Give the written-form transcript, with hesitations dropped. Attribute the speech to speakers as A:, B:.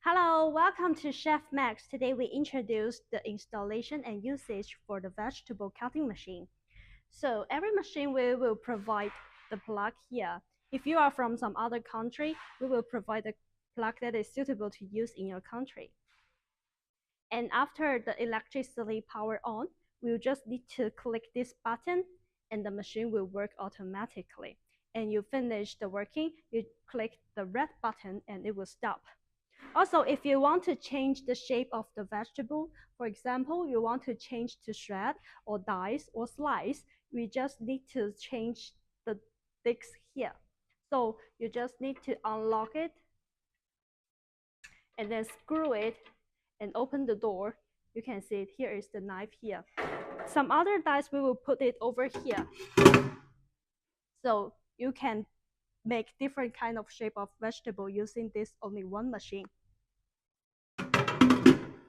A: Hello, welcome to Chef Max. Today we introduce the installation and usage for the vegetable cutting machine. So every machine we will provide the plug here. If you are from some other country, we will provide a plug that is suitable to use in your country. And after the electricity power on, we'll just need to click this button and the machine will work automatically. And you finish the working, you click the red button and it will stop. Also, if you want to change the shape of the vegetable, for example, you want to change to shred or dice or slice, we just need to change the disc here. So you just need to unlock it and then screw it and open the door. You can see it, here is the knife here. Some other dice we will put it over here. So you can make different kind of shape of vegetable using this only one machine.